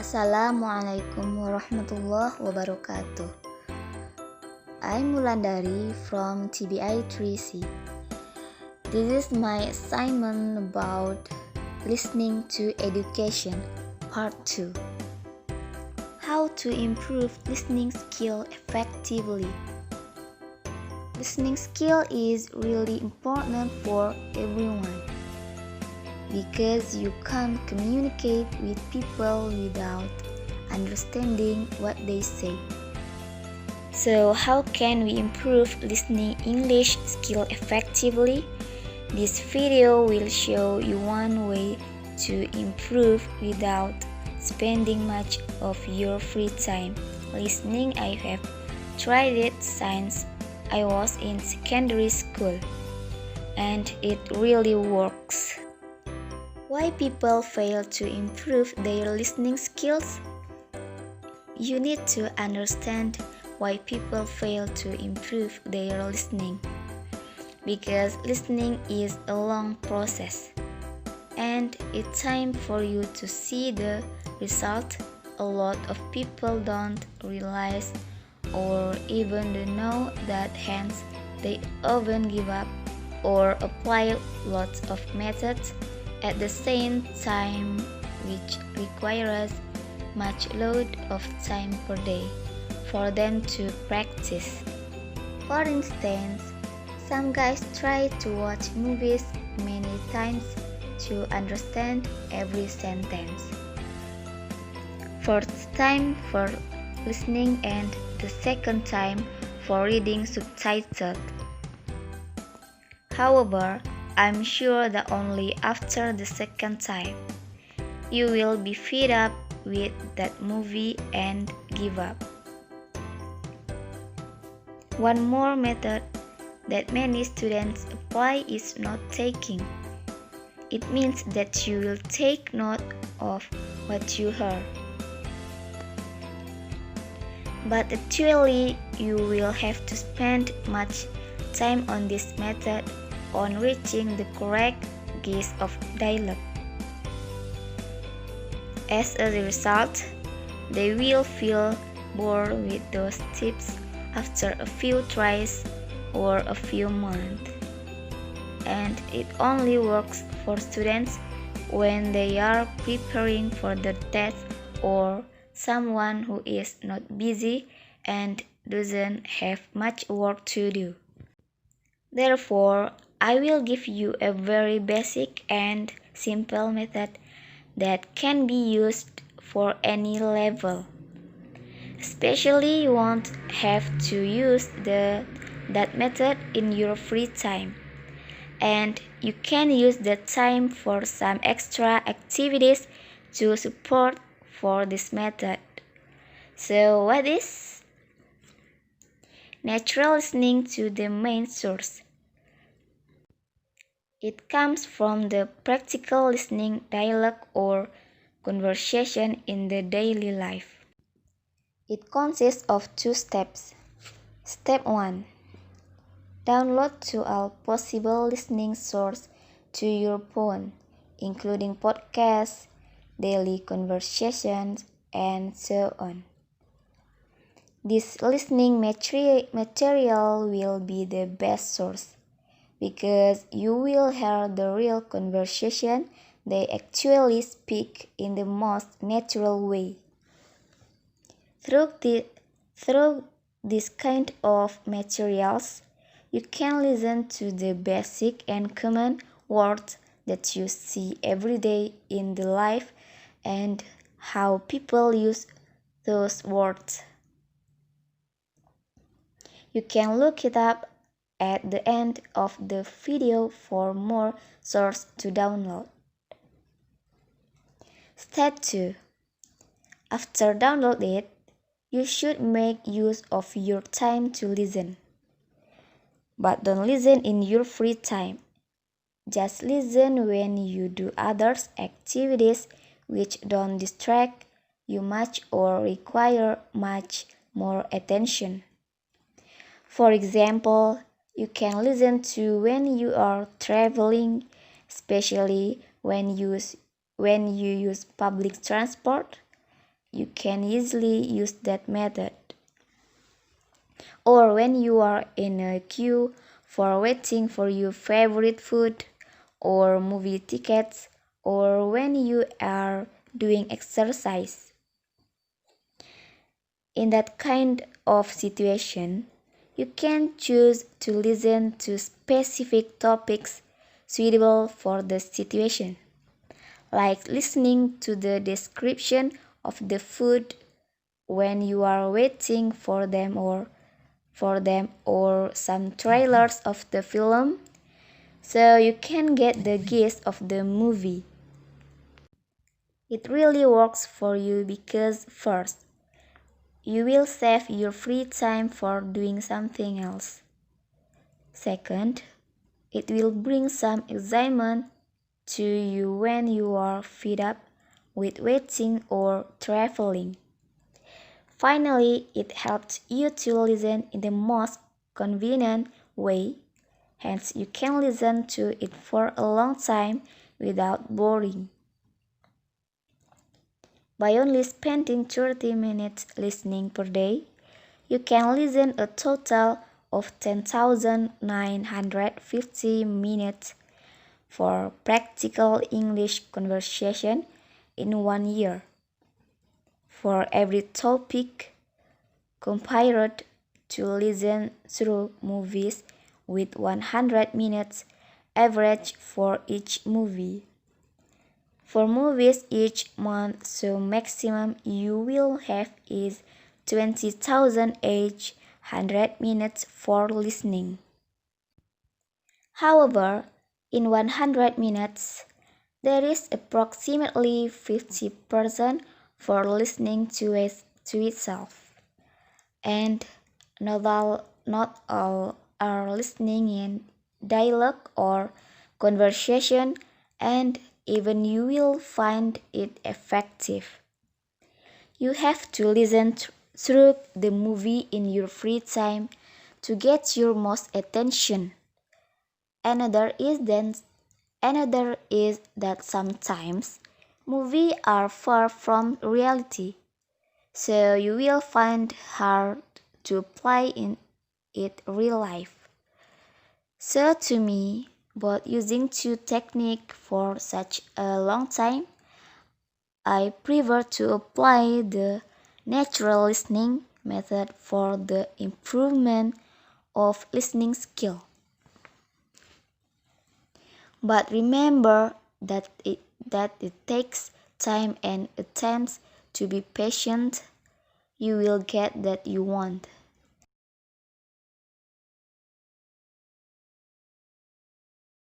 Assalamualaikum warahmatullahi wabarakatuh. I'm Wulandari from TBI 3C. This is my assignment about listening to education, part 2. How to improve listening skill effectively. Listening skill is really important for everyone, because you can't communicate with people without understanding what they say. So how can we improve listening English skill effectively? This video will show you one way to improve without spending much of your free time listening. I have tried it since I was in secondary school, and it really works. Why people fail to improve their listening skills? You need to understand why people fail to improve their listening. Because listening is a long process, and it's time for you to see the result. A lot of people don't realize or even know that, hence they often give up or apply lots of methods at the same time, which requires much load of time per day for them to practice. For instance, some guys try to watch movies many times to understand every sentence. First time for listening and the second time for reading subtitles. However, I'm sure that only after the second time, you will be fed up with that movie and give up. One more method that many students apply is note taking. It means that you will take note of what you heard. But actually, you will have to spend much time on this method on reaching the correct gist of dialogue. As a result, they will feel bored with those tips after a few tries or a few months. And it only works for students when they are preparing for the test or someone who is not busy and doesn't have much work to do. Therefore, I will give you a very basic and simple method that can be used for any level. Especially, you won't have to use that method in your free time, and you can use that time for some extra activities to support for this method. So what is? Natural listening to the main source. It comes from the practical listening dialogue or conversation in the daily life. It consists of 2 steps. Step 1. Download to all possible listening sources to your phone, including podcasts, daily conversations, and so on. This listening material will be the best source, because you will hear the real conversation they actually speak in the most natural way. Through this kind of materials, you can listen to the basic and common words that you see every day in the life and how people use those words. You can look it up at the end of the video for more sources to download. Step 2. After download it, you should make use of your time to listen. But don't listen in your free time. Just listen when you do other activities which don't distract you much or require much more attention. For example, you can listen to when you are traveling, especially when you use public transport, you can easily use that method. Or when you are in a queue for waiting for your favorite food or movie tickets, or when you are doing exercise. In that kind of situation, you can choose to listen to specific topics suitable for the situation, like listening to the description of the food when you are waiting for them or some trailers of the film so you can get the gist of the movie. It really works for you because first, you will save your free time for doing something else. Second, it will bring some excitement to you when you are fed up with waiting or traveling. Finally, it helps you to listen in the most convenient way, hence you can listen to it for a long time without boring. By only spending 30 minutes listening per day, you can listen a total of 10,950 minutes for practical English conversation in 1 year. For every topic, compared to listen through movies with 100 minutes average for each movie. For movies each month, so maximum you will have is 20,800 minutes for listening. However, in 100 minutes, there is approximately 50% for listening to itself. And not all are listening in dialogue or conversation, and even you will find it effective. You have to listen through the movie in your free time to get your most attention. Another is that sometimes movies are far from reality, so you will find hard to apply in it real life. So to me, but using two techniques for such a long time, I prefer to apply the natural listening method for the improvement of listening skill. But remember that it takes time and attempts to be patient. You will get that you want.